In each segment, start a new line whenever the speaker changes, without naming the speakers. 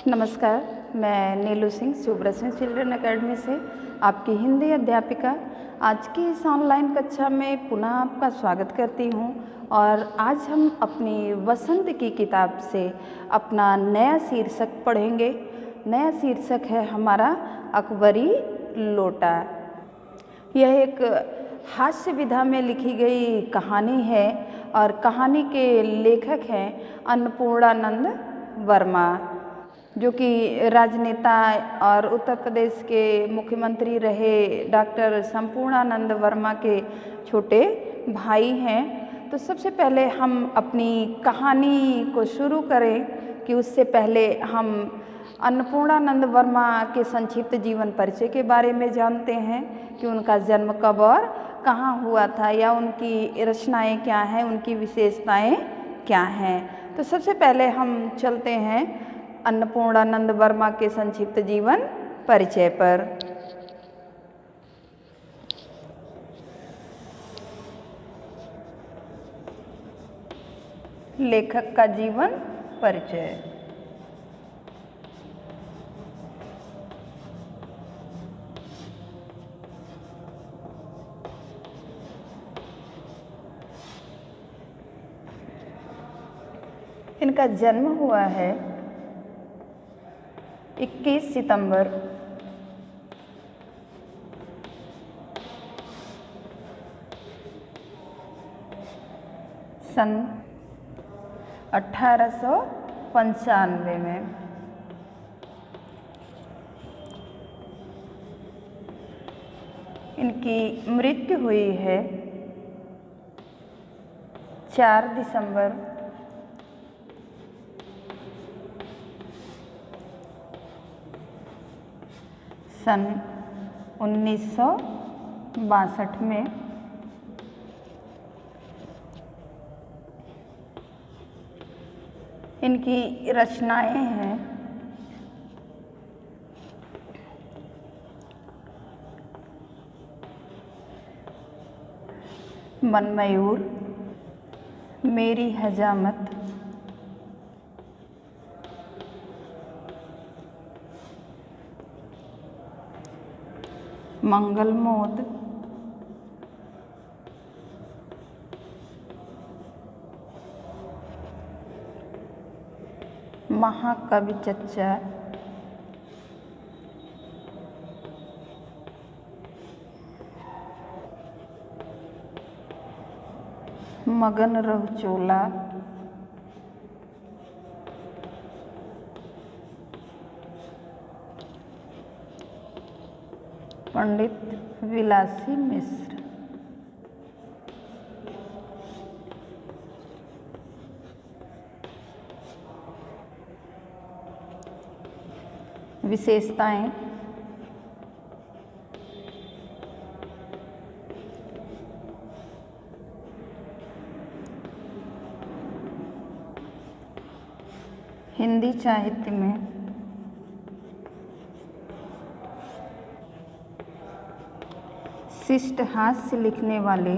नमस्कार, मैं नीलू Singh Subrat children academy से आपकी हिंदी अध्यापिका आज की इस ऑनलाइन कक्षा में पुनः आपका स्वागत करती हूं। और आज हम अपनी वसंत की किताब से अपना नया शीर्षक पढ़ेंगे। नया शीर्षक है हमारा अकबरी लोटा। यह एक हास्य विधा में लिखी गई कहानी है और कहानी के लेखक हैं अन्नपूर्णानंद वर्मा, जो कि राजनेता और उत्तर प्रदेश के मुख्यमंत्री रहे डॉक्टर संपूर्णानंद वर्मा के छोटे भाई हैं। तो सबसे पहले हम अपनी कहानी को शुरू करें कि उससे पहले हम अन्नपूर्णानंद वर्मा के संक्षिप्त जीवन परिचय के बारे में जानते हैं कि उनका जन्म कब और कहाँ हुआ था, या उनकी रचनाएं क्या हैं, उनकी विशेषताएं क्या हैं। तो सबसे पहले हम चलते हैं अन्नपूर्णानंद वर्मा के संक्षिप्त जीवन परिचय पर। लेखक का जीवन परिचय। इनका जन्म हुआ है 21 सितंबर सन 1895 में। इनकी मृत्यु हुई है 4 दिसंबर सन 1962 में। इनकी रचनाएं हैं मनमयूर, मेरी हजामत, मंगलमोद, महाकवि चच्चा, मगन रह चोला, पंडित विलासी मिश्र। विशेषताएं हिंदी साहित्य में शिष्ट हास्य लिखने वाले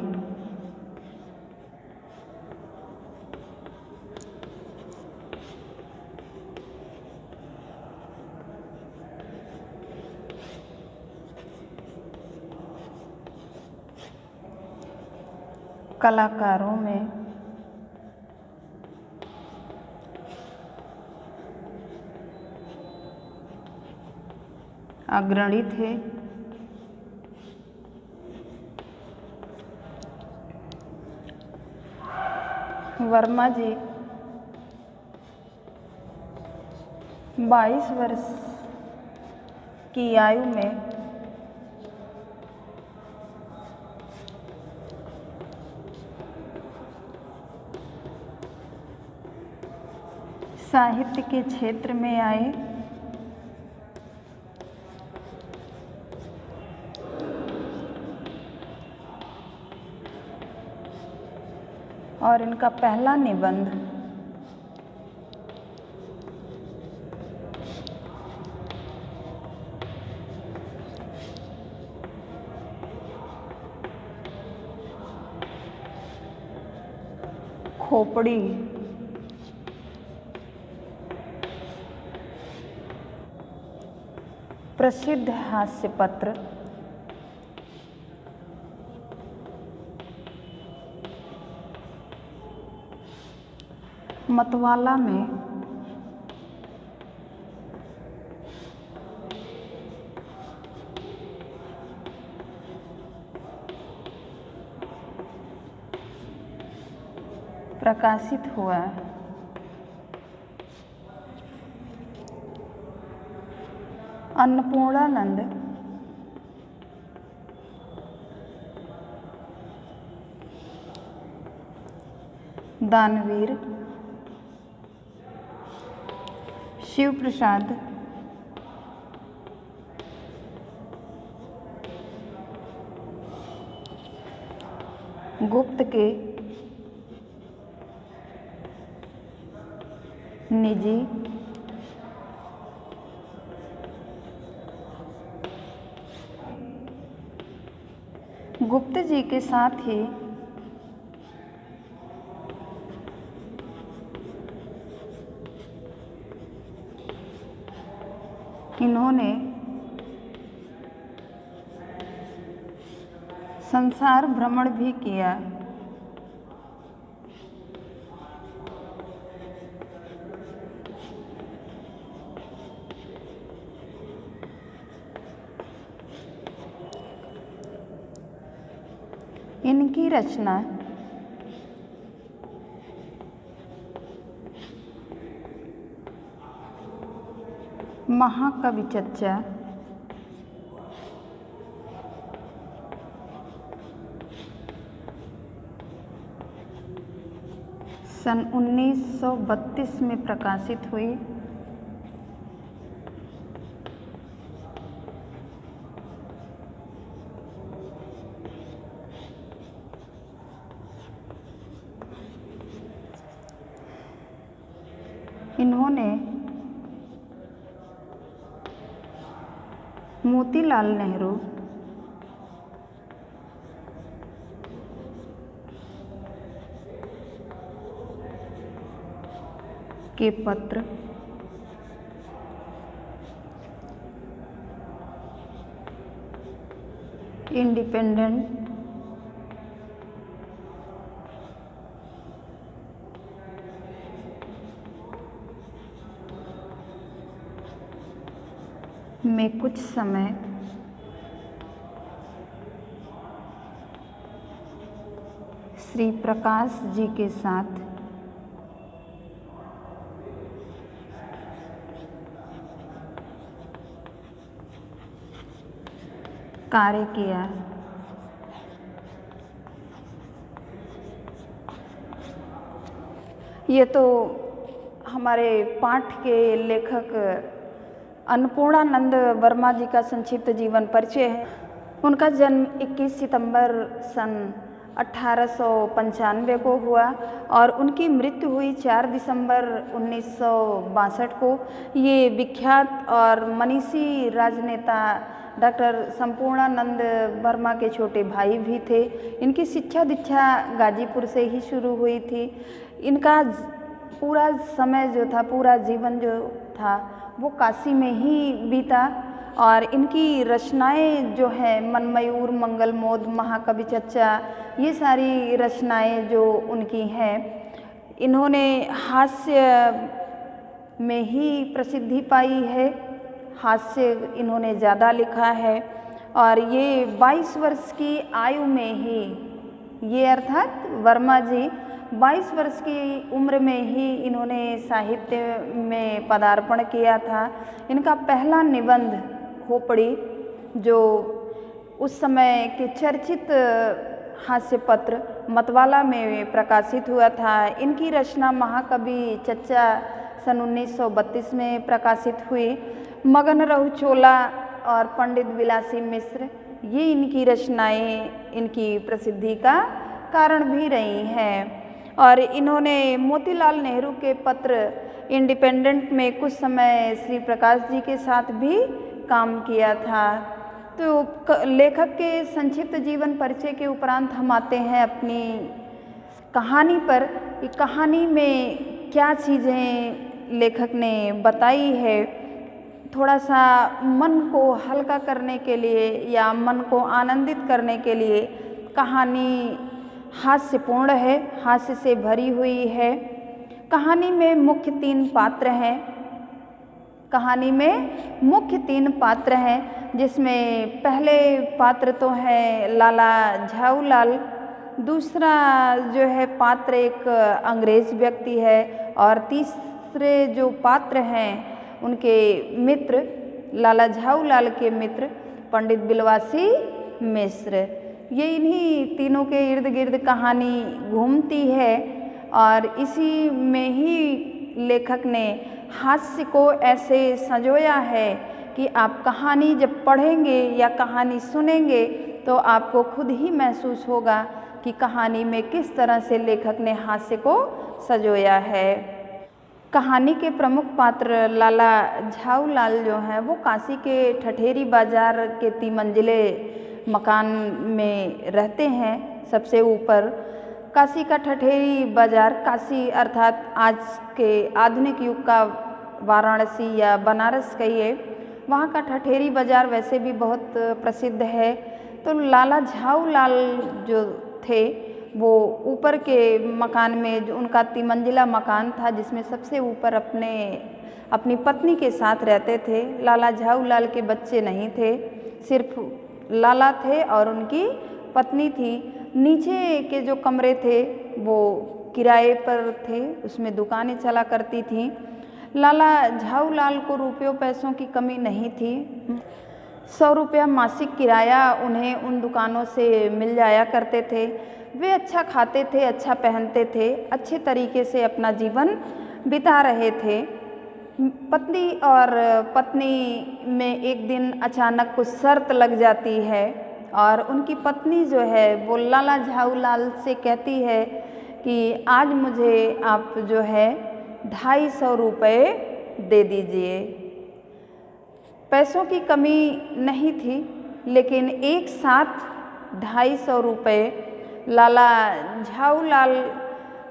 कलाकारों में अग्रणी थे। वर्मा जी 22 वर्ष की आयु में साहित्य के क्षेत्र में आए। और इनका पहला निबंध खोपड़ी प्रसिद्ध हास्य पत्र मतवाला में प्रकाशित हुआ। अन्नपूर्णानंद दानवीर शिव प्रसाद गुप्त के निजी गुप्त जी के साथ ही इन्होंने संसार भ्रमण भी किया। इनकी रचना महाकवि चच्चा सन 1932 में प्रकाशित हुई। इन्होंने मोतीलाल नेहरू के पत्र इंडिपेंडेंट में कुछ समय श्री प्रकाश जी के साथ कार्य किया। ये तो हमारे पाठ के लेखक अन्नपूर्णानंद वर्मा जी का संक्षिप्त जीवन परिचय है। उनका जन्म 21 सितंबर सन 1895 को हुआ और उनकी मृत्यु हुई 4 दिसंबर 1962 को। ये विख्यात और मनीषी राजनेता डॉक्टर संपूर्णानंद वर्मा के छोटे भाई भी थे। इनकी शिक्षा दीक्षा गाजीपुर से ही शुरू हुई थी। इनका पूरा समय जो था, पूरा जीवन जो था वो काशी में ही बीता और इनकी रचनाएं जो है मनमयूर, मंगलमोद, महाकवि चच्चा, ये सारी रचनाएं जो उनकी हैं, इन्होंने हास्य में ही प्रसिद्धि पाई है। हास्य इन्होंने ज़्यादा लिखा है और ये 22 वर्ष की आयु में ही, ये अर्थात वर्मा जी 22 वर्ष की उम्र में ही इन्होंने साहित्य में पदार्पण किया था। इनका पहला निबंध खोपड़ी जो उस समय के चर्चित हास्य पत्र मतवाला में प्रकाशित हुआ था। इनकी रचना महाकवि चच्चा सन 1932 में प्रकाशित हुई। मगन रहु चोला और पंडित विलासी मिश्र, ये इनकी रचनाएं इनकी प्रसिद्धि का कारण भी रही हैं। और इन्होंने मोतीलाल नेहरू के पत्र इंडिपेंडेंट में कुछ समय श्री प्रकाश जी के साथ भी काम किया था। तो लेखक के संक्षिप्त जीवन परिचय के उपरांत हम आते हैं अपनी कहानी पर कि कहानी में क्या चीज़ें लेखक ने बताई है। थोड़ा सा मन को हल्का करने के लिए या मन को आनंदित करने के लिए कहानी हास्यपूर्ण है, हास्य से भरी हुई है। कहानी में मुख्य 3 पात्र हैं। कहानी में मुख्य 3 पात्र हैं, जिसमें पहले पात्र तो है लाला झाऊलाल, दूसरा जो है पात्र एक अंग्रेज व्यक्ति है और तीसरे जो पात्र हैं उनके मित्र, लाला झाऊलाल के मित्र पंडित बिलवासी मिश्र। ये इन्हीं तीनों के इर्द गिर्द कहानी घूमती है और इसी में ही लेखक ने हास्य को ऐसे संजोया है कि आप कहानी जब पढ़ेंगे या कहानी सुनेंगे तो आपको खुद ही महसूस होगा कि कहानी में किस तरह से लेखक ने हास्य को संजोया है। कहानी के प्रमुख पात्र लाला झाऊलाल जो हैं वो काशी के ठठेरी बाज़ार के 3 मंजिले मकान में रहते हैं। सबसे ऊपर काशी का ठठेरी बाज़ार, काशी अर्थात आज के आधुनिक युग का वाराणसी या बनारस कहिए, वहाँ का ठठेरी बाज़ार वैसे भी बहुत प्रसिद्ध है। तो लाला झाऊलाल जो थे वो ऊपर के मकान में, जो उनका 3 मंजिला मकान था जिसमें सबसे ऊपर अपनी पत्नी के साथ रहते थे। लाला झाऊलाल के बच्चे नहीं थे, सिर्फ लाला थे और उनकी पत्नी थी। नीचे के जो कमरे थे वो किराए पर थे, उसमें दुकानें चला करती थीं। लाला झाऊलाल को रुपयों पैसों की कमी नहीं थी। 100 रुपया मासिक किराया उन्हें उन दुकानों से मिल जाया करते थे। वे अच्छा खाते थे, अच्छा पहनते थे, अच्छे तरीके से अपना जीवन बिता रहे थे। पत्नी और पत्नी में एक दिन अचानक कुछ शर्त लग जाती है और उनकी पत्नी जो है वो लाला झाऊलाल से कहती है कि आज मुझे आप जो है 250 रुपये दे दीजिए। पैसों की कमी नहीं थी, लेकिन एक साथ 250 रुपये लाला झाऊलाल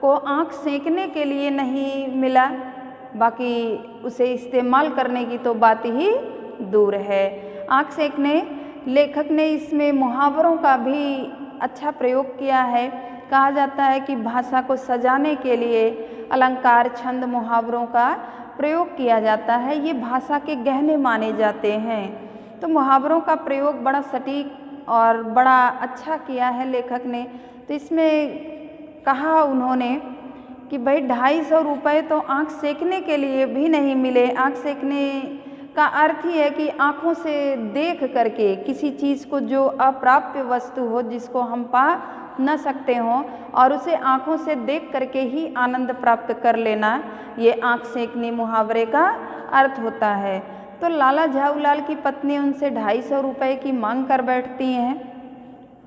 को आँख सेंकने के लिए नहीं मिला, बाकी उसे इस्तेमाल करने की तो बात ही दूर है। आँख सेंकने, लेखक ने इसमें मुहावरों का भी अच्छा प्रयोग किया है। कहा जाता है कि भाषा को सजाने के लिए अलंकार, छंद, मुहावरों का प्रयोग किया जाता है। ये भाषा के गहने माने जाते हैं। तो मुहावरों का प्रयोग बड़ा सटीक और बड़ा अच्छा किया है लेखक ने। तो इसमें कहा उन्होंने कि भाई 250 रुपये तो आँख सेकने के लिए भी नहीं मिले। आँख सेकने का अर्थ ही है कि आँखों से देख करके किसी चीज़ को, जो अप्राप्य वस्तु हो, जिसको हम पा न सकते हों, और उसे आँखों से देख करके ही आनंद प्राप्त कर लेना, ये आँख सेकने मुहावरे का अर्थ होता है। तो लाला झाऊलाल की पत्नी उनसे 250 रुपये की मांग कर बैठती हैं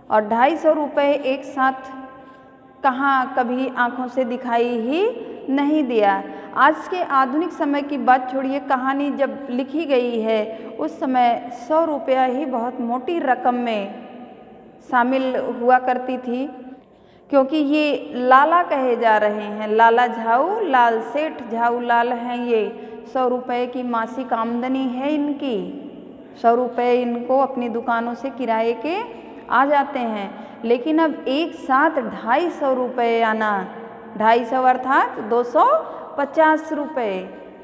और 250 रुपये एक साथ कहाँ कभी आँखों से दिखाई ही नहीं दिया। आज के आधुनिक समय की बात छोड़िए, कहानी जब लिखी गई है उस समय 100 रुपया ही बहुत मोटी रकम में शामिल हुआ करती थी, क्योंकि ये लाला कहे जा रहे हैं। लाला झाऊलाल, सेठ झाऊलाल हैं ये। 100 रुपये की मासिक आमदनी है इनकी। 100 रुपये इनको अपनी दुकानों से किराए के आ जाते हैं। लेकिन अब एक साथ 250 रुपये आना, 250 अर्थात 250 रुपये,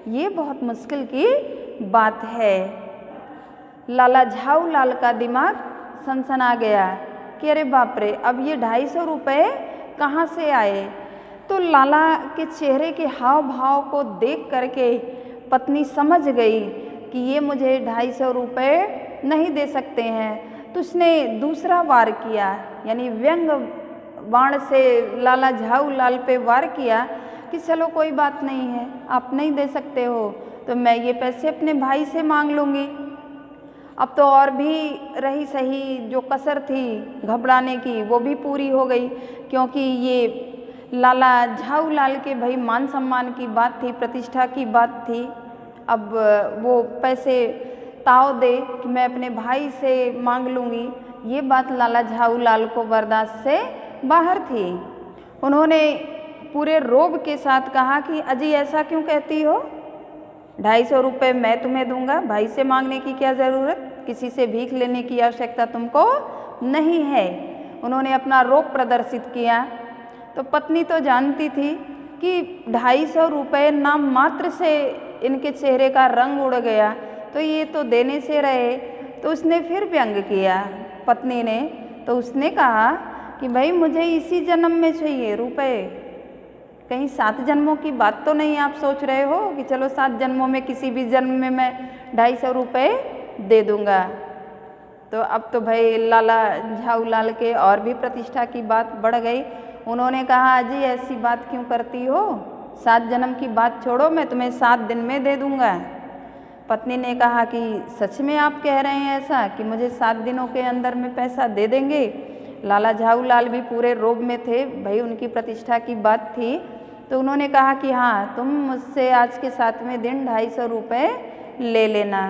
ये बहुत मुश्किल की बात है। लाला झाऊलाल का दिमाग सनसना गया कि अरे बाप रे, अब ये 250 रुपये कहाँ से आए। तो लाला के चेहरे के हाव भाव को देख करके पत्नी समझ गई कि ये मुझे 250 रुपये नहीं दे सकते हैं। तो उसने दूसरा वार किया, यानी व्यंग बाण से लाला झाऊलाल पे वार किया कि चलो कोई बात नहीं है, आप नहीं दे सकते हो तो मैं ये पैसे अपने भाई से मांग लूँगी। अब तो और भी रही सही जो कसर थी घबराने की, वो भी पूरी हो गई, क्योंकि ये लाला झाऊलाल के भाई मान सम्मान की बात थी, प्रतिष्ठा की बात थी। अब वो पैसे ताव दे कि मैं अपने भाई से मांग लूँगी, ये बात लाला झाऊलाल को बर्दाश्त से बाहर थी। उन्होंने पूरे रोब के साथ कहा कि अजी ऐसा क्यों कहती हो, 250 मैं तुम्हें दूंगा, भाई से मांगने की क्या ज़रूरत, किसी से भीख लेने की आवश्यकता तुमको नहीं है। उन्होंने अपना रोब प्रदर्शित किया। तो पत्नी तो जानती थी कि 250 नाम मात्र से इनके चेहरे का रंग उड़ गया, तो ये तो देने से रहे। तो उसने फिर व्यंग किया पत्नी ने। तो उसने कहा कि भाई मुझे इसी जन्म में चाहिए रुपए, कहीं 7 जन्मों की बात तो नहीं आप सोच रहे हो कि चलो 7 जन्मों में किसी भी जन्म में मैं 250 दे दूंगा। तो अब तो भाई लाला झाऊलाल के और भी प्रतिष्ठा की बात बढ़ गई। उन्होंने कहा जी ऐसी बात क्यों करती हो, 7 जन्म की बात छोड़ो, मैं तुम्हें 7 दिन में दे दूंगा। पत्नी ने कहा कि सच में आप कह रहे हैं ऐसा कि मुझे 7 दिनों के अंदर में पैसा दे देंगे। लाला झाऊलाल भी पूरे रोब में थे, भाई उनकी प्रतिष्ठा की बात थी। तो उन्होंने कहा कि हाँ तुम मुझसे आज के 7वें दिन 250 ले लेना।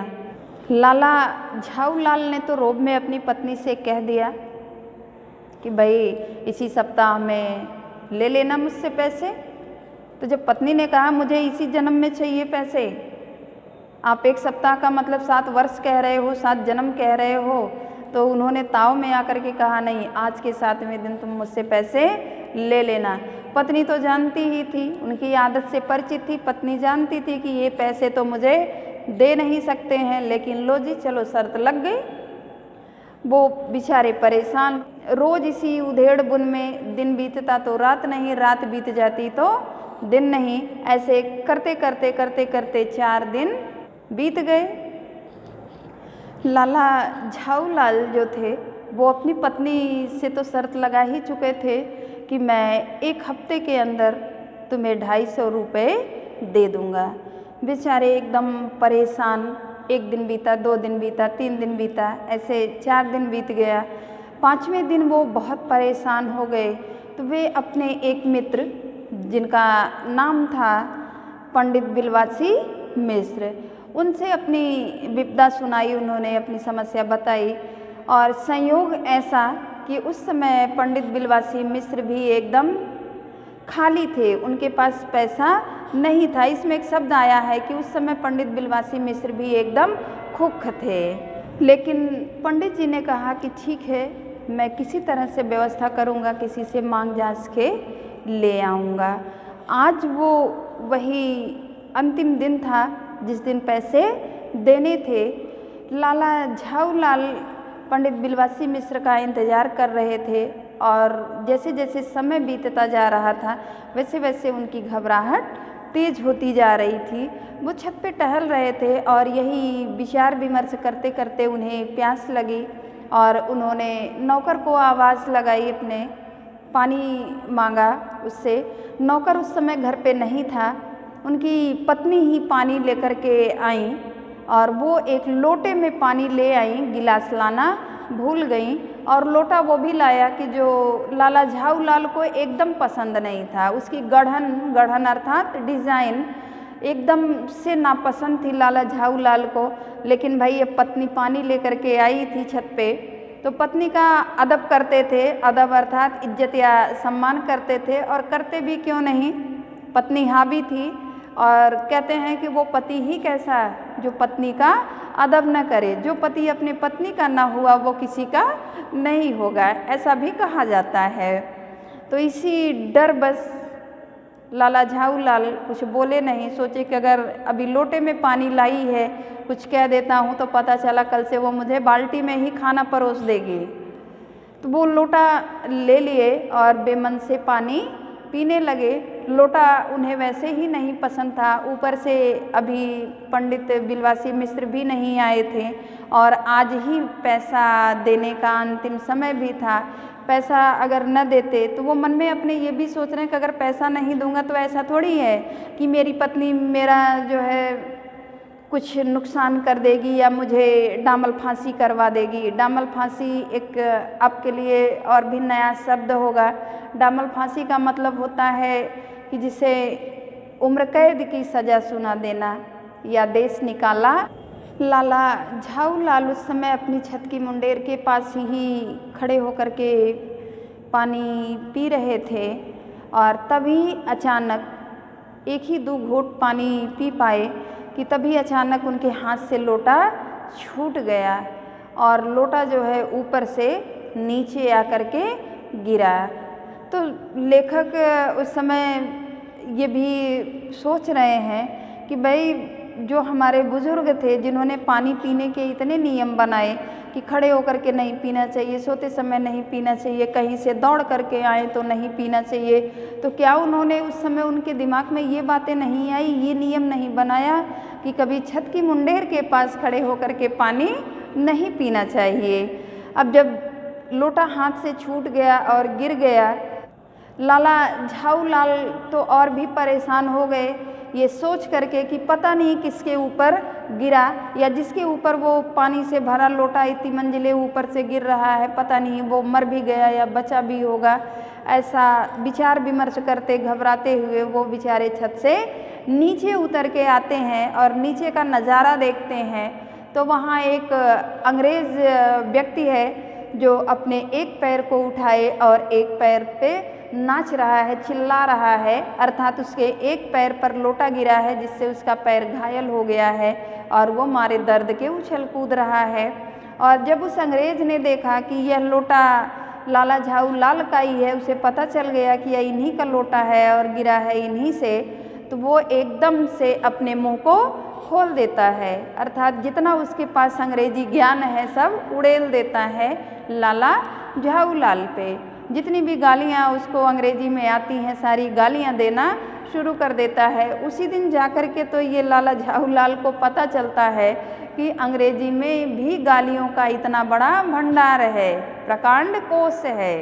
लाला झाऊलाल ने तो रोब में अपनी पत्नी से कह दिया कि भाई इसी सप्ताह में ले लेना मुझसे पैसे। तो जब पत्नी ने कहा मुझे इसी जन्म में चाहिए पैसे, आप 1 सप्ताह का मतलब 7 वर्ष कह रहे हो, 7 जन्म कह रहे हो, तो उन्होंने ताव में आकर के कहा नहीं आज के 7वें दिन तुम मुझसे पैसे ले लेना। पत्नी तो जानती ही थी, उनकी आदत से परिचित थी, पत्नी जानती थी कि ये पैसे तो मुझे दे नहीं सकते हैं, लेकिन लो जी चलो शर्त लग गई। वो बेचारे परेशान, रोज इसी उधेड़ बुन में दिन बीतता तो रात नहीं, रात बीत जाती तो दिन नहीं, ऐसे करते करते करते करते 4 दिन बीत गए। लाला झाऊलाल जो थे वो अपनी पत्नी से तो शर्त लगा ही चुके थे कि मैं 1 हफ्ते के अंदर तुम्हें 250 दे दूंगा। बेचारे एकदम परेशान, 1 दिन बीता, 2 दिन बीता, 3 दिन बीता, ऐसे 4 दिन बीत गया। 5वें दिन वो बहुत परेशान हो गए। तो वे अपने एक मित्र जिनका नाम था पंडित बिलवासी मिश्र, उनसे अपनी विपदा सुनाई, उन्होंने अपनी समस्या बताई। और संयोग ऐसा कि उस समय पंडित बिलवासी मिश्र भी एकदम खाली थे, उनके पास पैसा नहीं था। इसमें एक शब्द आया है कि उस समय पंडित बिलवासी मिश्र भी एकदम खुख थे। लेकिन पंडित जी ने कहा कि ठीक है मैं किसी तरह से व्यवस्था करूंगा, किसी से मांग जांच के ले आऊँगा। आज वो वही अंतिम दिन था जिस दिन पैसे देने थे। लाला झाऊलाल पंडित बिलवासी मिश्र का इंतज़ार कर रहे थे और जैसे जैसे समय बीतता जा रहा था वैसे वैसे उनकी घबराहट तेज होती जा रही थी। वो छत पे टहल रहे थे और यही विचार विमर्श करते करते उन्हें प्यास लगी और उन्होंने नौकर को आवाज़ लगाई, अपने पानी मांगा उससे। नौकर उस समय घर पे नहीं था, उनकी पत्नी ही पानी लेकर के आई और वो एक लोटे में पानी ले आई, गिलास लाना भूल गई और लोटा वो भी लाया कि जो लाला झाऊलाल को एकदम पसंद नहीं था। उसकी गढ़न अर्थात डिज़ाइन एकदम से नापसंद थी लाला झाऊलाल को। लेकिन भाई ये पत्नी पानी लेकर के आई थी छत पे, तो पत्नी का अदब करते थे, अदब अर्थात इज्जत या सम्मान करते थे। और करते भी क्यों नहीं, पत्नी हावी थी और कहते हैं कि वो पति ही कैसा जो पत्नी का अदब न करे, जो पति अपने पत्नी का ना हुआ वो किसी का नहीं होगा, ऐसा भी कहा जाता है। तो इसी डर बस लाला झाऊलाल कुछ बोले नहीं, सोचे कि अगर अभी लोटे में पानी लाई है कुछ कह देता हूँ तो पता चला कल से वो मुझे बाल्टी में ही खाना परोस देगी। तो वो लोटा ले लिए और बेमन से पानी पीने लगे। लोटा उन्हें वैसे ही नहीं पसंद था, ऊपर से अभी पंडित बिलवासी मिश्र भी नहीं आए थे और आज ही पैसा देने का अंतिम समय भी था। पैसा अगर न देते तो वो मन में अपने ये भी सोच रहे हैं कि अगर पैसा नहीं दूंगा तो ऐसा थोड़ी है कि मेरी पत्नी मेरा जो है कुछ नुकसान कर देगी या मुझे डामल फांसी करवा देगी। डामल फांसी एक आपके लिए और भी नया शब्द होगा। डामल फांसी का मतलब होता है कि जिसे उम्र कैद की सज़ा सुना देना या देश निकाला। लाला झाऊलाल उस समय अपनी छत की मुंडेर के पास ही खड़े होकर के पानी पी रहे थे और तभी अचानक एक ही 2 घूंट पानी पी पाए कि तभी अचानक उनके हाथ से लोटा छूट गया और लोटा जो है ऊपर से नीचे आकर के गिरा। तो लेखक उस समय ये भी सोच रहे हैं कि भाई जो हमारे बुजुर्ग थे जिन्होंने पानी पीने के इतने नियम बनाए कि खड़े होकर के नहीं पीना चाहिए, सोते समय नहीं पीना चाहिए, कहीं से दौड़ करके आए तो नहीं पीना चाहिए, तो क्या उन्होंने उस समय उनके दिमाग में ये बातें नहीं आई, ये नियम नहीं बनाया कि कभी छत की मुंडेर के पास खड़े होकर के पानी नहीं पीना चाहिए। अब जब लोटा हाथ से छूट गया और गिर गया, लाला झाऊलाल तो और भी परेशान हो गए ये सोच करके कि पता नहीं किसके ऊपर गिरा, या जिसके ऊपर वो पानी से भरा लोटा इतनी मंजिले ऊपर से गिर रहा है, पता नहीं वो मर भी गया या बचा भी होगा। ऐसा विचार विमर्श करते घबराते हुए वो बेचारे छत से नीचे उतर के आते हैं और नीचे का नज़ारा देखते हैं तो वहाँ एक अंग्रेज़ व्यक्ति है जो अपने एक पैर को उठाए और एक पैर पे नाच रहा है, चिल्ला रहा है, अर्थात उसके एक पैर पर लोटा गिरा है जिससे उसका पैर घायल हो गया है और वो मारे दर्द के उछल कूद रहा है। और जब उस अंग्रेज़ ने देखा कि यह लोटा लाला झाऊलाल का ही है, उसे पता चल गया कि यह इन्हीं का लोटा है और गिरा है इन्हीं से, तो वो एकदम से अपने मुंह को खोल देता है, अर्थात जितना उसके पास अंग्रेजी ज्ञान है सब उड़ेल देता है लाला झाऊलाल पे। जितनी भी गालियाँ उसको अंग्रेजी में आती हैं सारी गालियाँ देना शुरू कर देता है। उसी दिन जाकर के तो ये लाला झाऊलाल को पता चलता है कि अंग्रेजी में भी गालियों का इतना बड़ा भंडार है, प्रकांड कोश है,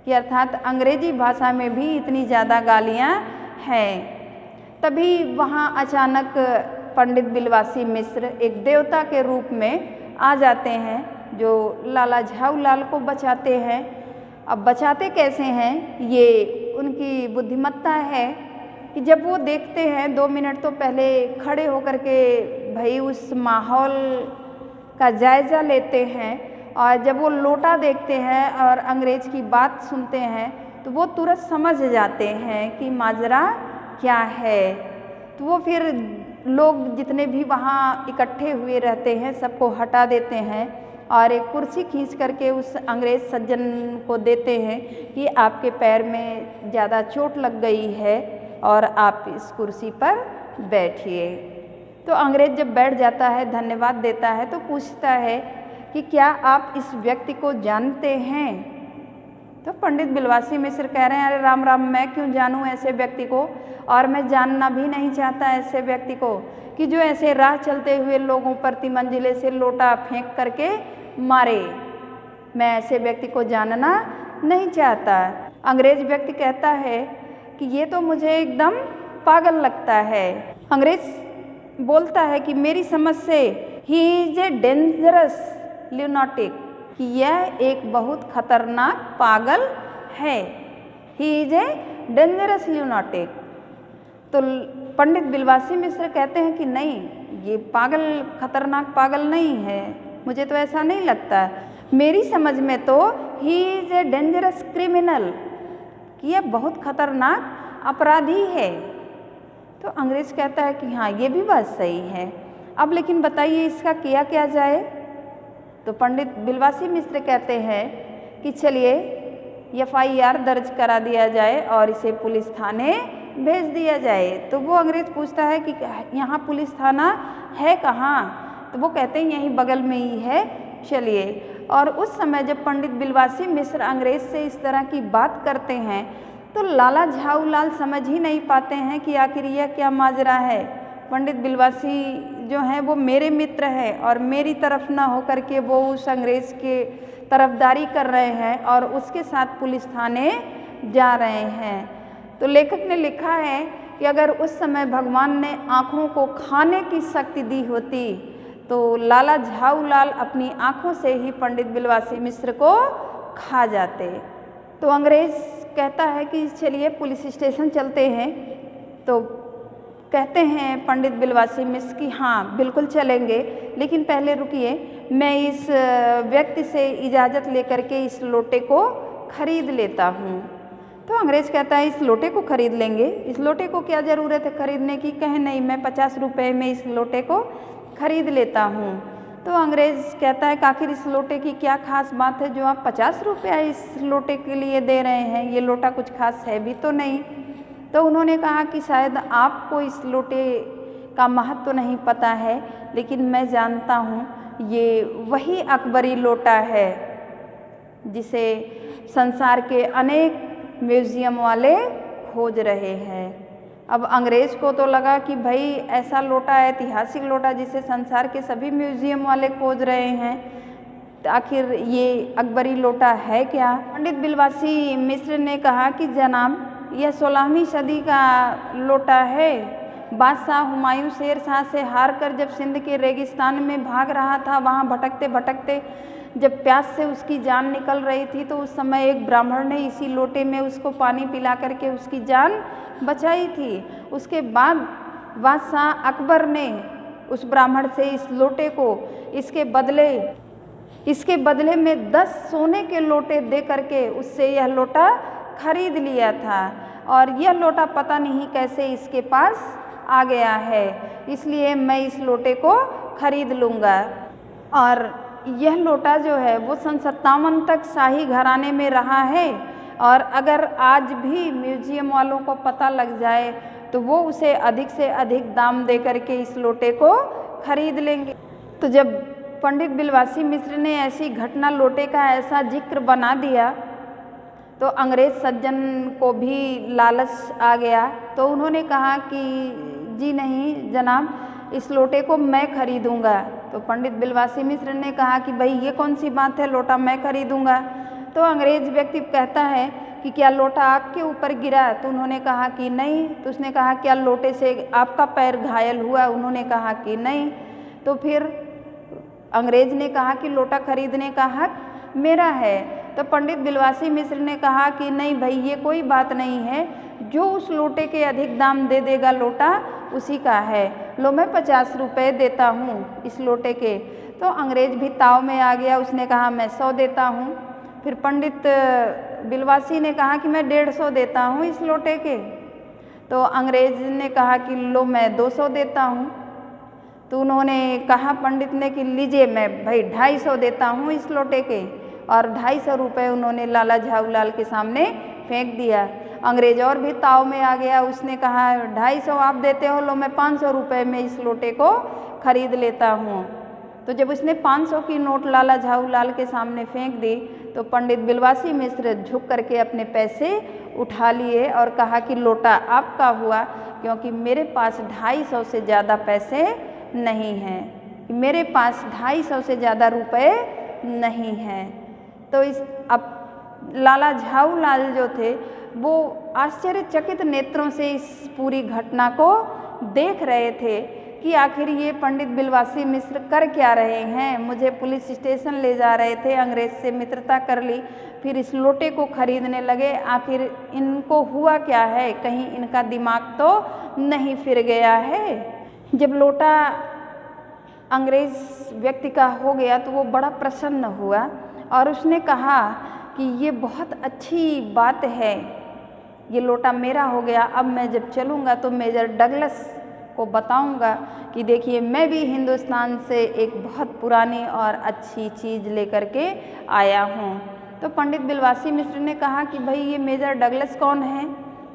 कि अर्थात अंग्रेजी भाषा में भी इतनी ज़्यादा गालियाँ हैं। तभी वहाँ अचानक पंडित बिलवासी मिश्र एक देवता के रूप में आ जाते हैं जो लाला झाऊलाल को बचाते हैं। अब बचाते कैसे हैं, ये उनकी बुद्धिमत्ता है कि जब वो देखते हैं 2 मिनट तो पहले खड़े होकर के भाई उस माहौल का जायज़ा लेते हैं, और जब वो लोटा देखते हैं और अंग्रेज़ की बात सुनते हैं तो वो तुरंत समझ जाते हैं कि माजरा क्या है। तो वो फिर लोग जितने भी वहाँ इकट्ठे हुए रहते हैं सबको हटा देते हैं और एक कुर्सी खींच करके उस अंग्रेज़ सज्जन को देते हैं कि आपके पैर में ज़्यादा चोट लग गई है और आप इस कुर्सी पर बैठिए। तो अंग्रेज़ जब बैठ जाता है, धन्यवाद देता है, तो पूछता है कि क्या आप इस व्यक्ति को जानते हैं? तो पंडित बिलवासी मिश्र कह रहे हैं, अरे राम राम, मैं क्यों जानूं ऐसे व्यक्ति को, और मैं जानना भी नहीं चाहता ऐसे व्यक्ति को कि जो ऐसे राह चलते हुए लोगों पर तिमंजिले से लोटा फेंक करके मारे। मैं ऐसे व्यक्ति को जानना नहीं चाहता। अंग्रेज व्यक्ति कहता है कि ये तो मुझे एकदम पागल लगता है। अंग्रेज बोलता है कि मेरी समझ से ही इज ए डेंजरस ल्यूनाटिक, कि यह एक बहुत खतरनाक पागल है। He is a dangerous lunatic. तो पंडित बिलवासी मिश्र कहते हैं कि नहीं, ये पागल खतरनाक पागल नहीं है, मुझे तो ऐसा नहीं लगता। मेरी समझ में तो ही इज ए डेंजरस क्रिमिनल, कि यह बहुत खतरनाक अपराधी है। तो अंग्रेज कहता है कि हाँ, ये भी बात सही है। अब लेकिन बताइए इसका किया क्या जाए? तो पंडित बिलवासी मिश्र कहते हैं कि चलिए FIR दर्ज करा दिया जाए और इसे पुलिस थाने भेज दिया जाए। तो वो अंग्रेज पूछता है कि यहाँ पुलिस थाना है कहाँ? तो वो कहते हैं यहीं बगल में ही है, चलिए। और उस समय जब पंडित बिलवासी मिश्र अंग्रेज से इस तरह की बात करते हैं तो लाला झाऊलाल समझ ही नहीं पाते हैं कि आखिर यह क्या माजरा है। पंडित बिलवासी जो हैं वो मेरे मित्र हैं और मेरी तरफ ना होकर के वो उस अंग्रेज़ के तरफदारी कर रहे हैं और उसके साथ पुलिस थाने जा रहे हैं। तो लेखक ने लिखा है कि अगर उस समय भगवान ने आँखों को खाने की शक्ति दी होती तो लाला झाऊलाल अपनी आँखों से ही पंडित बिलवासी मिश्र को खा जाते। तो अंग्रेज़ कहता है कि चलिए पुलिस स्टेशन चलते हैं। तो कहते हैं पंडित बिलवासी मिश्र कि हाँ बिल्कुल चलेंगे, लेकिन पहले रुकिए, मैं इस व्यक्ति से इजाज़त लेकर के इस लोटे को खरीद लेता हूँ। तो अंग्रेज़ कहता है इस लोटे को खरीद लेंगे, इस लोटे को क्या ज़रूरत है खरीदने की। कहे नहीं, मैं 50 रुपये में इस लोटे को खरीद लेता हूँ। तो अंग्रेज़ कहता है कि आखिर इस लोटे की क्या खास बात है जो आप 50 रुपया इस लोटे के लिए दे रहे हैं, ये लोटा कुछ खास है भी तो नहीं। तो उन्होंने कहा कि शायद आपको इस लोटे का महत्व नहीं पता है, लेकिन मैं जानता हूँ ये वही अकबरी लोटा है जिसे संसार के अनेक म्यूज़ियम वाले खोज रहे हैं। अब अंग्रेज़ को तो लगा कि भाई ऐसा लोटा, ऐतिहासिक लोटा जिसे संसार के सभी म्यूज़ियम वाले खोज रहे हैं, तो आखिर ये अकबरी लोटा है क्या। पंडित बिलवासी मिश्र ने कहा कि जनाब यह 16वीं सदी का लोटा है। बादशाह हुमायूं शेर शाह से हार कर जब सिंध के रेगिस्तान में भाग रहा था, वहाँ भटकते भटकते जब प्यास से उसकी जान निकल रही थी, तो उस समय एक ब्राह्मण ने इसी लोटे में उसको पानी पिला करके उसकी जान बचाई थी। उसके बाद बादशाह अकबर ने उस ब्राह्मण से इस लोटे को इसके बदले में 10 सोने के लोटे दे करके उससे यह लोटा खरीद लिया था, और यह लोटा पता नहीं कैसे इसके पास आ गया है, इसलिए मैं इस लोटे को खरीद लूँगा। और यह लोटा जो है वो सन 57 तक शाही घराने में रहा है, और अगर आज भी म्यूज़ियम वालों को पता लग जाए तो वो उसे अधिक से अधिक दाम दे करके इस लोटे को खरीद लेंगे। तो जब पंडित बिलवासी मिश्र ने ऐसी घटना, लोटे का ऐसा जिक्र बना दिया, तो अंग्रेज़ सज्जन को भी लालच आ गया। तो उन्होंने कहा कि जी नहीं जनाब, इस लोटे को मैं खरीदूंगा। तो पंडित बिलवासी मिश्र ने कहा कि भाई ये कौन सी बात है, लोटा मैं खरीदूंगा। तो अंग्रेज़ व्यक्ति कहता है कि क्या लोटा आपके ऊपर गिरा। तो उन्होंने कहा कि नहीं। तो उसने कहा क्या लोटे से आपका पैर घायल हुआ। उन्होंने कहा कि नहीं। तो फिर अंग्रेज़ ने कहा कि लोटा खरीदने का हक मेरा है। तो पंडित बिलवासी मिश्र ने कहा कि नहीं भाई, ये कोई बात नहीं है, जो उस लोटे के अधिक दाम दे देगा लोटा उसी का है। लो मैं 50 रुपये देता हूँ इस लोटे के। तो अंग्रेज़ भी ताव में आ गया, उसने कहा मैं 100 देता हूँ। फिर पंडित बिलवासी ने कहा कि मैं 150 देता हूँ इस लोटे के। तो अंग्रेज़ ने कहा कि लो मैं 200 देता हूँ। तो उन्होंने कहा पंडित ने कि लीजिए मैं भाई 250 देता हूँ इस लोटे के, और 250 रुपये उन्होंने लाला झाऊलाल के सामने फेंक दिया। अंग्रेज और भी ताव में आ गया, उसने कहा 250 आप देते हो, लो मैं 500 रुपये में इस लोटे को खरीद लेता हूँ। तो जब उसने 500 की नोट लाला झाऊलाल के सामने फेंक दी, तो पंडित बिलवासी मिश्र झुक करके अपने पैसे उठा लिए और कहा कि लोटा आपका हुआ, क्योंकि मेरे पास 250 से ज़्यादा पैसे नहीं हैं, मेरे पास 250 से ज़्यादा रुपए नहीं हैं। तो अब लाला झाऊलाल जो थे वो आश्चर्यचकित नेत्रों से इस पूरी घटना को देख रहे थे कि आखिर ये पंडित बिलवासी मिश्र कर क्या रहे हैं। मुझे पुलिस स्टेशन ले जा रहे थे, अंग्रेज़ से मित्रता कर ली, फिर इस लोटे को खरीदने लगे। आखिर इनको हुआ क्या है, कहीं इनका दिमाग तो नहीं फिर गया है। जब लोटा अंग्रेज़ व्यक्ति का हो गया तो वो बड़ा प्रसन्न हुआ और उसने कहा कि ये बहुत अच्छी बात है, ये लोटा मेरा हो गया। अब मैं जब चलूँगा तो मेजर डगलस को बताऊँगा कि देखिए मैं भी हिंदुस्तान से एक बहुत पुरानी और अच्छी चीज़ लेकर के आया हूँ। तो पंडित बिलवासी मिश्र ने कहा कि भाई ये मेजर डगलस कौन है।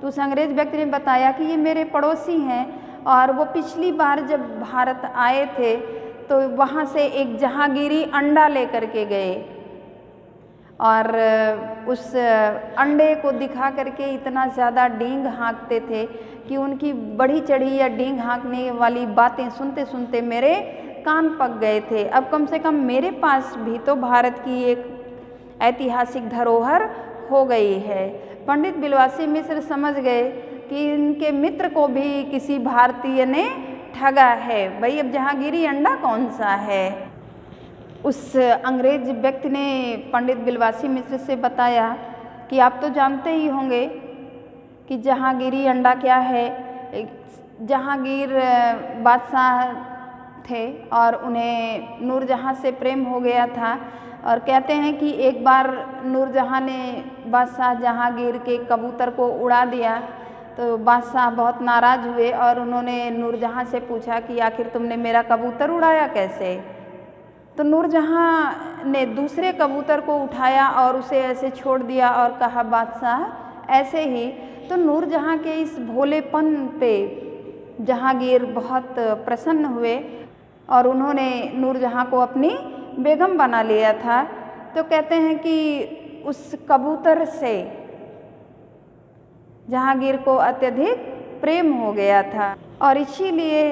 तो उस अंग्रेज़ व्यक्ति ने बताया कि ये मेरे पड़ोसी हैं, और वो पिछली बार जब भारत आए थे तो वहाँ से एक जहांगीरी अंडा लेकर के गए, और उस अंडे को दिखा करके इतना ज़्यादा डींग हाँकते थे कि उनकी बढ़ी चढ़ी या डींग हाँकने वाली बातें सुनते सुनते मेरे कान पक गए थे। अब कम से कम मेरे पास भी तो भारत की एक ऐतिहासिक धरोहर हो गई है। पंडित बिलवासी मिश्र समझ गए कि इनके मित्र को भी किसी भारतीय ने ठगा है। भाई अब जहांगीरी अंडा कौन सा है। उस अंग्रेज व्यक्ति ने पंडित बिलवासी मिश्र से बताया कि आप तो जानते ही होंगे कि जहांगीरी अंडा क्या है। जहांगीर बादशाह थे और उन्हें नूरजहाँ से प्रेम हो गया था। और कहते हैं कि एक बार नूरजहाँ ने बादशाह जहांगीर के कबूतर को उड़ा दिया, तो बादशाह बहुत नाराज़ हुए और उन्होंने नूरजहाँ से पूछा कि आखिर तुमने मेरा कबूतर उड़ाया कैसे। तो नूरजहाँ ने दूसरे कबूतर को उठाया और उसे ऐसे छोड़ दिया और कहा बादशाह ऐसे ही। तो नूरजहाँ के इस भोलेपन पे जहांगीर बहुत प्रसन्न हुए और उन्होंने नूरजहाँ को अपनी बेगम बना लिया था। तो कहते हैं कि उस कबूतर से जहांगीर को अत्यधिक प्रेम हो गया था और इसीलिए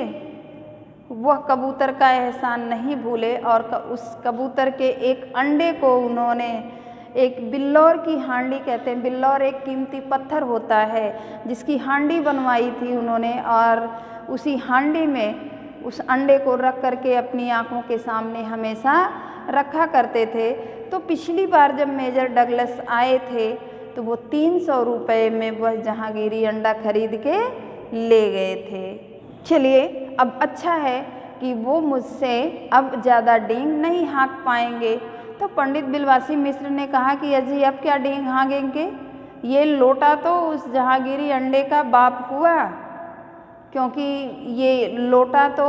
वह कबूतर का एहसान नहीं भूले और उस कबूतर के एक अंडे को उन्होंने एक बिल्लौर की हांडी, कहते हैं बिल्लौर एक कीमती पत्थर होता है, जिसकी हांडी बनवाई थी उन्होंने और उसी हांडी में उस अंडे को रख करके अपनी आँखों के सामने हमेशा रखा करते थे। तो पिछली बार जब मेजर डगलस आए थे तो वो 300 रुपये में वह जहांगीरी अंडा खरीद के ले गए थे। चलिए, अब अच्छा है कि वो मुझसे अब ज़्यादा डींग नहीं हाँक पाएंगे। तो पंडित बिलवासी मिश्र ने कहा कि अजी अब क्या डींग हाँकेंगे, ये लोटा तो उस जहांगीरी अंडे का बाप हुआ, क्योंकि ये लोटा तो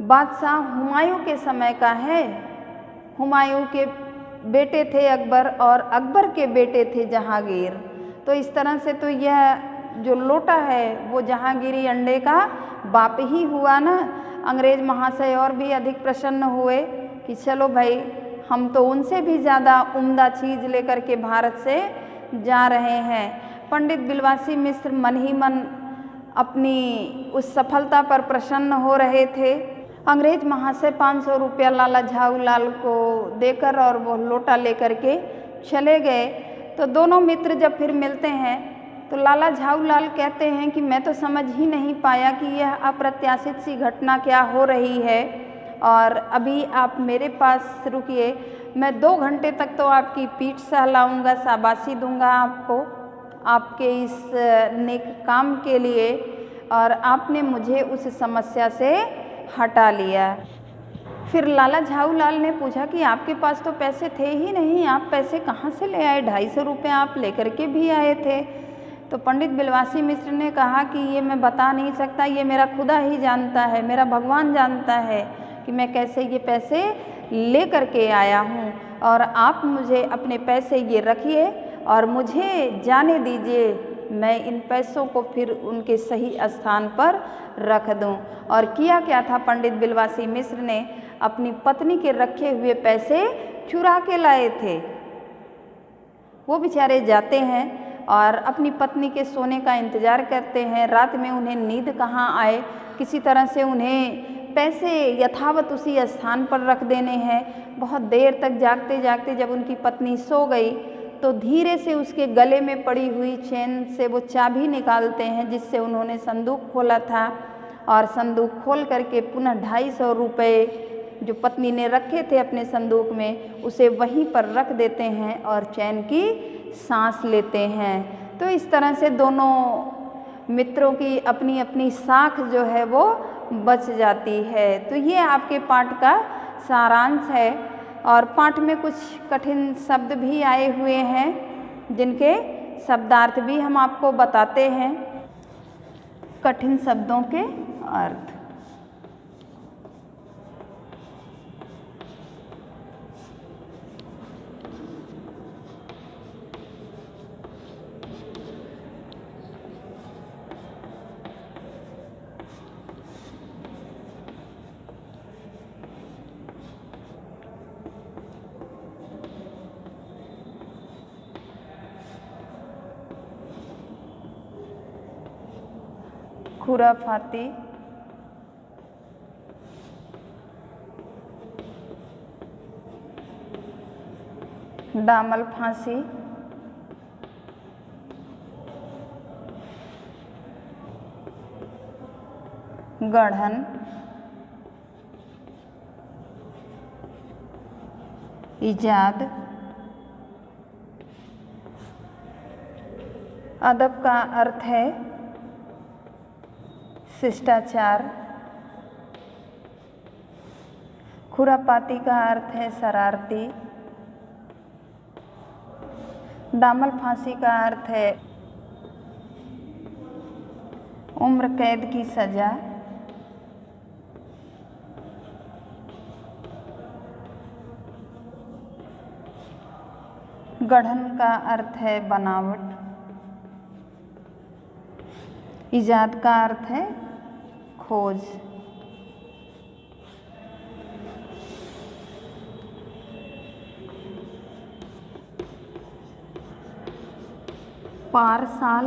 बादशाह हुमायूं के समय का है। हुमायूं के बेटे थे अकबर और अकबर के बेटे थे जहांगीर। तो इस तरह से तो यह जो लोटा है वो जहांगीरी अंडे का बाप ही हुआ ना। अंग्रेज महाशय और भी अधिक प्रसन्न हुए कि चलो भाई, हम तो उनसे भी ज़्यादा उम्दा चीज़ लेकर के भारत से जा रहे हैं। पंडित बिलवासी मिश्र मन ही मन अपनी उस सफलता पर प्रसन्न हो रहे थे। अंग्रेज महाशय 500 रुपया लाला झाऊलाल को देकर और वो लोटा लेकर के चले गए। तो दोनों मित्र जब फिर मिलते हैं तो लाला झाऊलाल कहते हैं कि मैं तो समझ ही नहीं पाया कि यह अप्रत्याशित सी घटना क्या हो रही है, और अभी आप मेरे पास रुकिए, मैं 2 घंटे तक तो आपकी पीठ सहलाऊंगा, शाबाशी दूंगा आपको आपके इस नेक काम के लिए, और आपने मुझे उस समस्या से हटा लिया। फिर लाला झाऊलाल ने पूछा कि आपके पास तो पैसे थे ही नहीं, आप पैसे कहाँ से ले आए? 250 रुपये आप लेकर के भी आए थे। तो पंडित बिलवासी मिश्र ने कहा कि ये मैं बता नहीं सकता, ये मेरा खुदा ही जानता है, मेरा भगवान जानता है कि मैं कैसे ये पैसे ले करके आया हूँ, और आप मुझे अपने पैसे ये रखिए और मुझे जाने दीजिए, मैं इन पैसों को फिर उनके सही स्थान पर रख दूं। और किया क्या था, पंडित बिलवासी मिश्र ने अपनी पत्नी के रखे हुए पैसे चुरा के लाए थे। वो बेचारे जाते हैं और अपनी पत्नी के सोने का इंतज़ार करते हैं। रात में उन्हें नींद कहाँ आए, किसी तरह से उन्हें पैसे यथावत उसी स्थान पर रख देने हैं। बहुत देर तक जागते जागते जब उनकी पत्नी सो गई तो धीरे से उसके गले में पड़ी हुई चेन से वो चाबी निकालते हैं जिससे उन्होंने संदूक खोला था, और संदूक खोल करके पुनः 250 रुपये जो पत्नी ने रखे थे अपने संदूक में उसे वहीं पर रख देते हैं और चैन की सांस लेते हैं। तो इस तरह से दोनों मित्रों की अपनी अपनी साख जो है वो बच जाती है। तो ये आपके पाठ का सारांश है, और पाठ में कुछ कठिन शब्द भी आए हुए हैं जिनके शब्दार्थ भी हम आपको बताते हैं। कठिन शब्दों के अर्थ। खुराफाती, दामल फांसी, गढ़न, इजाद। अदब का अर्थ है शिष्टाचार, खुरापाती का अर्थ है शरारती। दामल फांसी का अर्थ है उम्र कैद की सजा। गढ़न का अर्थ है बनावट। इजाद का अर्थ है खोज। पार साल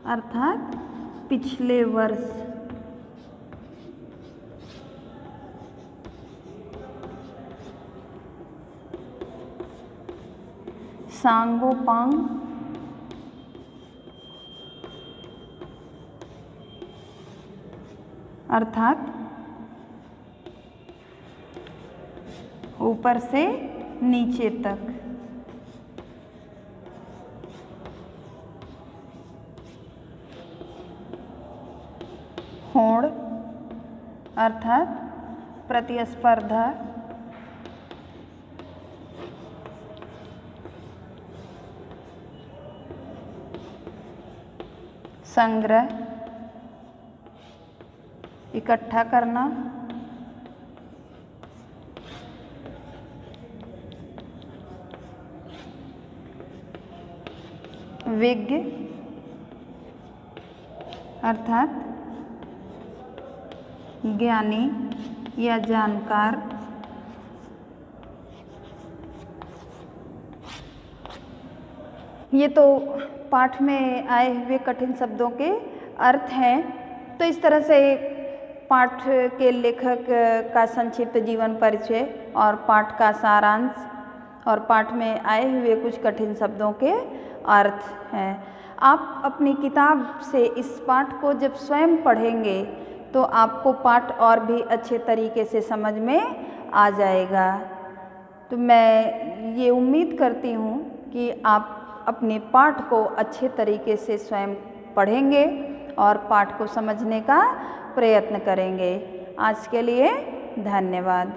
अर्थात पिछले वर्ष। सांगोपांग अर्थात ऊपर से नीचे तक। होड़ अर्थात प्रतिस्पर्धा। संग्रह इकट्ठा करना। विज्ञ अर्थात ज्ञानी या जानकार। ये तो पाठ में आए हुए कठिन शब्दों के अर्थ हैं। तो इस तरह से पाठ के लेखक का संक्षिप्त जीवन परिचय और पाठ का सारांश और पाठ में आए हुए कुछ कठिन शब्दों के अर्थ हैं। आप अपनी किताब से इस पाठ को जब स्वयं पढ़ेंगे तो आपको पाठ और भी अच्छे तरीके से समझ में आ जाएगा। तो मैं ये उम्मीद करती हूँ कि आप अपने पाठ को अच्छे तरीके से स्वयं पढ़ेंगे और पाठ को समझने का प्रयत्न करेंगे। आज के लिए धन्यवाद।